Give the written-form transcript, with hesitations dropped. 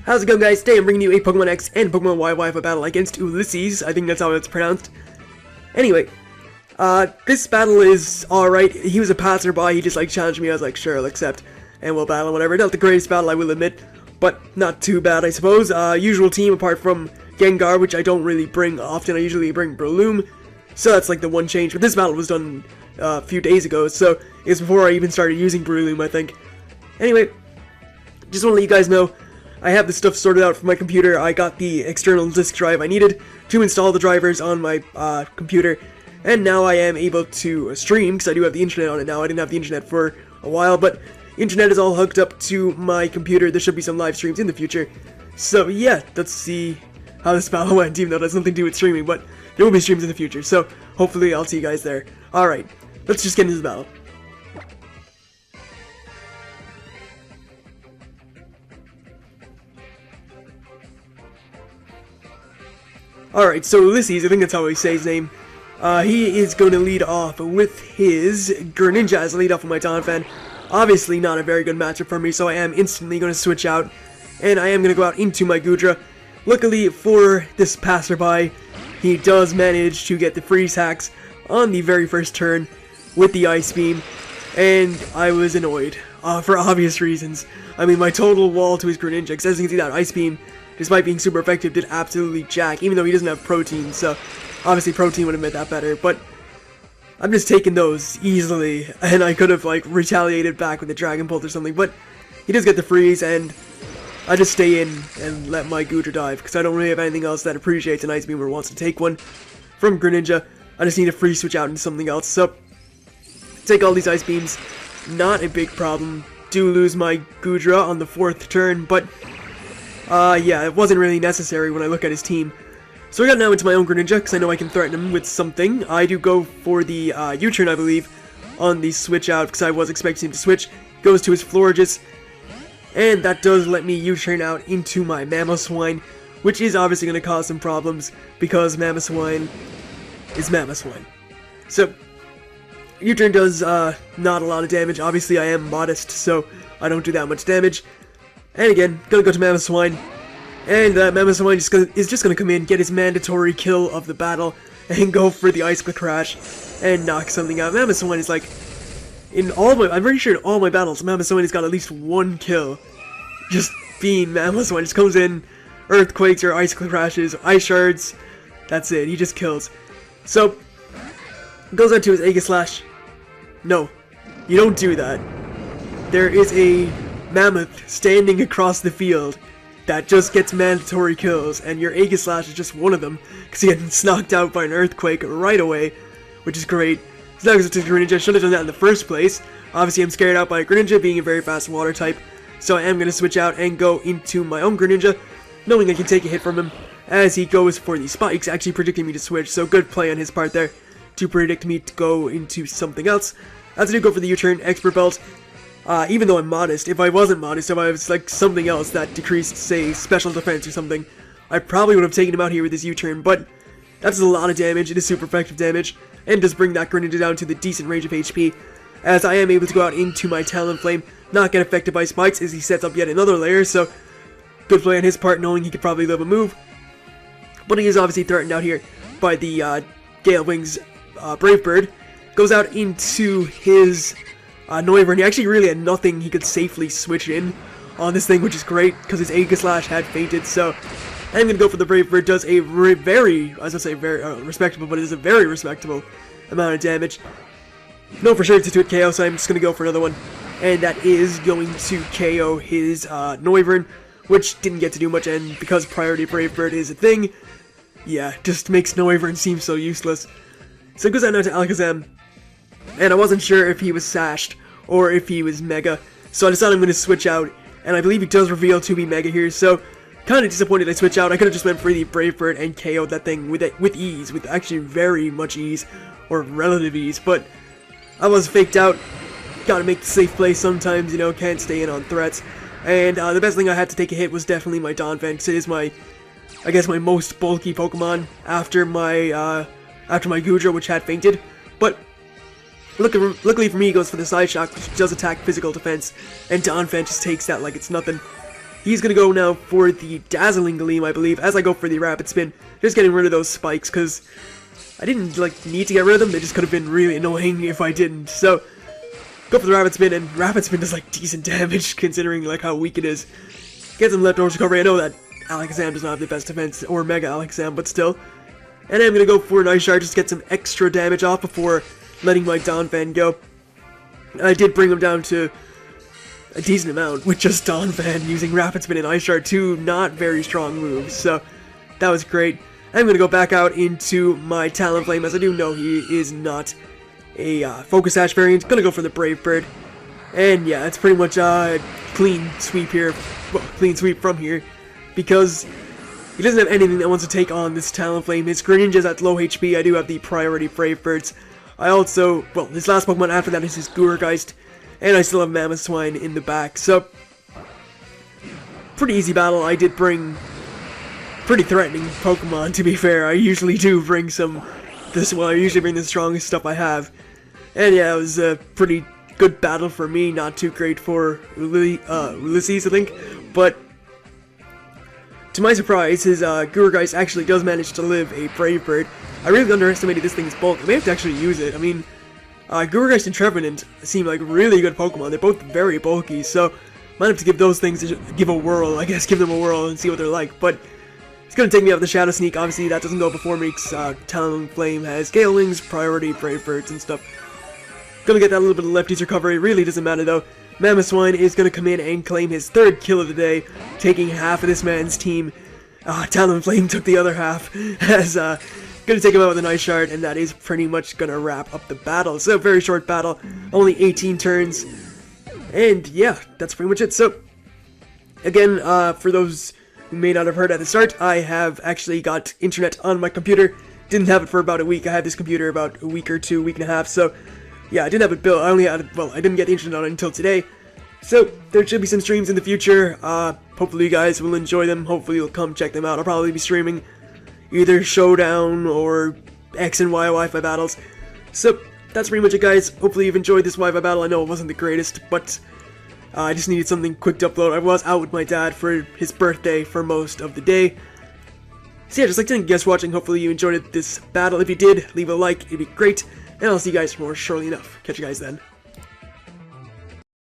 How's it going, guys? Today I'm bringing you a Pokemon X and Pokemon Y Wi-Fi battle against Ulysses. I think that's how it's pronounced. Anyway, this battle is alright. He was a passerby, he just challenged me. I was like, sure, I'll accept, and we'll battle, whatever. Not the greatest battle, I will admit, but not too bad, I suppose. Usual team apart from Gengar, which I don't really bring often. I usually bring Breloom, so that's like the one change. But this battle was done a few days ago, so it's before I even started using Breloom, I think. Anyway, just want to let you guys know, I have the stuff sorted out for my computer. I got the external disk drive I needed to install the drivers on my computer, and now I am able to stream, because I do have the internet on it now. I didn't have the internet for a while, but internet is all hooked up to my computer. There should be some live streams in the future. So yeah, let's see how this battle went, even though it has nothing to do with streaming, but there will be streams in the future, so hopefully I'll see you guys there. Alright, let's just get into the battle. Alright, so Ulysses, I think that's how we say his name. He is going to lead off with his Greninja as lead off with my Donphan. Obviously not a very good matchup for me, so I am instantly going to switch out. And I am going to go out into my Goodra. Luckily for this passerby, he does manage to get the freeze hacks on the very first turn with the Ice Beam. And I was annoyed, for obvious reasons. I mean, my total wall to his Greninja, because as you can see, that Ice Beam, despite being super effective, did absolutely jack, even though he doesn't have Protein, so obviously Protein would have made that better, but I'm just taking those easily, and I could have, retaliated back with a Dragon Bolt or something, but he does get the freeze, and I just stay in and let my Goodra dive, because I don't really have anything else that appreciates an Ice Beam or wants to take one from Greninja. I just need to free switch out into something else, so take all these Ice Beams, not a big problem. Do lose my Goodra on the 4th turn, but yeah, it wasn't really necessary when I look at his team. So I got now into my own Greninja, because I know I can threaten him with something. I do go for the U-turn, I believe, on the switch out, because I was expecting him to switch. Goes to his Florges, and that does let me U-turn out into my Mamoswine, which is obviously going to cause some problems, because Mamoswine is Mamoswine. So, U-turn does not a lot of damage. Obviously I am modest, so I don't do that much damage. And again, gonna go to Mamoswine, and Mamoswine is just gonna come in, get his mandatory kill of the battle, and go for the Icicle Crash, and knock something out. Mamoswine is I'm pretty sure in all my battles, Mamoswine has got at least one kill. Just being Mamoswine, just comes in, Earthquakes or Icicle Crashes, Ice Shards, that's it, he just kills. So, goes out to his Aegislash. No, you don't do that. There is a Mammoth standing across the field that just gets mandatory kills, and your Aegislash is just one of them, because he gets knocked out by an Earthquake right away, which is great. So now goes to Greninja. I should have done that in the first place. Obviously I'm scared out by Greninja being a very fast water type, so I am going to switch out and go into my own Greninja, knowing I can take a hit from him as he goes for the spikes, actually predicting me to switch, so good play on his part there to predict me to go into something else. As I do go for the U-turn, Expert Belt. Even though I'm modest, if I wasn't modest, if I was something else that decreased, say, special defense or something, I probably would have taken him out here with his U-turn, but that's a lot of damage. It is super effective damage, and does bring that Greninja down to the decent range of HP, as I am able to go out into my Talonflame, not get affected by spikes as he sets up yet another layer, so good play on his part, knowing he could probably live a move. But he is obviously threatened out here by the Gale Wings Brave Bird. Goes out into his Noivern. He actually really had nothing he could safely switch in on this thing, which is great, because his Aegislash had fainted, so I'm going to go for the Brave Bird. Does a very, I was going to say very respectable, but it is a very respectable amount of damage. No for sure it's a 2-hit KO, so I'm just going to go for another one, and that is going to KO his Noivern, which didn't get to do much, and because Priority Brave Bird is a thing, yeah, just makes Noivern seem so useless. So it goes out now to Alakazam, and I wasn't sure if he was sashed or if he was Mega, so I decided I'm going to switch out, and I believe he does reveal to be Mega here, so kind of disappointed I switch out. I could have just went for the Brave Bird and KO'd that thing with ease, with actually very much ease, or relative ease, but I was faked out. Gotta make the safe play sometimes, you know, can't stay in on threats, and the best thing I had to take a hit was definitely my Donphan, because it is my, I guess, my most bulky Pokemon after my Goodra, which had fainted, but luckily for me, he goes for the Side Shock, which does attack physical defense, and Donphan just takes that like it's nothing. he's gonna go now for the Dazzling Gleam, I believe, as I go for the Rapid Spin. Just getting rid of those spikes, because I didn't, like, need to get rid of them. They just could have been really annoying if I didn't. So, go for the Rapid Spin, and Rapid Spin does, like, decent damage, considering, like, how weak it is. Get some leftovers recovery. I know that Alakazam does not have the best defense, or Mega Alakazam, but still. And I'm gonna go for an Ice Shard, just to get some extra damage off before letting my Donphan go. I did bring him down to a decent amount with just Donphan using Rapid Spin and Ice Shard, two not very strong moves, so that was great. I'm going to go back out into my Talonflame, as I do know he is not a Focus Sash variant. Going to go for the Brave Bird, and yeah, it's pretty much a clean sweep here, well, clean sweep from here, because he doesn't have anything that wants to take on this Talonflame. His Greninja's at low HP, I do have the priority Brave Birds. I also, well, his last Pokemon after that is his Gurgeist, and I still have Mamoswine in the back, so pretty easy battle. I did bring pretty threatening Pokemon, to be fair. I usually do bring I usually bring the strongest stuff I have, and yeah, it was a pretty good battle for me, not too great for Ulysses, I think, but to my surprise, his Gurgeist actually does manage to live a Brave Bird. I really underestimated this thing's bulk. I may have to actually use it. I mean, Gurgeist and Trevenant seem like really good Pokemon. They're both very bulky, so might have to give those things give a whirl. I guess give them a whirl and see what they're like. But it's gonna take me out of the Shadow Sneak. Obviously, that doesn't go before me because Talonflame has Gale Wings, priority Brave Birds, and stuff. Gonna get that little bit of lefties recovery. Really doesn't matter though. Mamoswine is gonna come in and claim his third kill of the day, taking half of this man's team. Talonflame took the other half as gonna take him out with an Ice Shard, and that is pretty much gonna wrap up the battle. So, very short battle, only 18 turns, and yeah, that's pretty much it. So, again, for those who may not have heard at the start, I have actually got internet on my computer. Didn't have it for about a week. I had this computer about a week or two, week and a half, so yeah, I didn't have it built. I only had, well, I didn't get the internet on it until today. So, there should be some streams in the future. Hopefully you guys will enjoy them. Hopefully you'll come check them out. I'll probably be streaming either Showdown or X and Y Wi-Fi battles. So, that's pretty much it, guys. Hopefully you've enjoyed this Wi-Fi battle. I know it wasn't the greatest, but I just needed something quick to upload. I was out with my dad for his birthday for most of the day. So yeah, just like to thank you guys for watching. Hopefully you enjoyed this battle. If you did, leave a like. It'd be great. And I'll see you guys more shortly enough. Catch you guys then.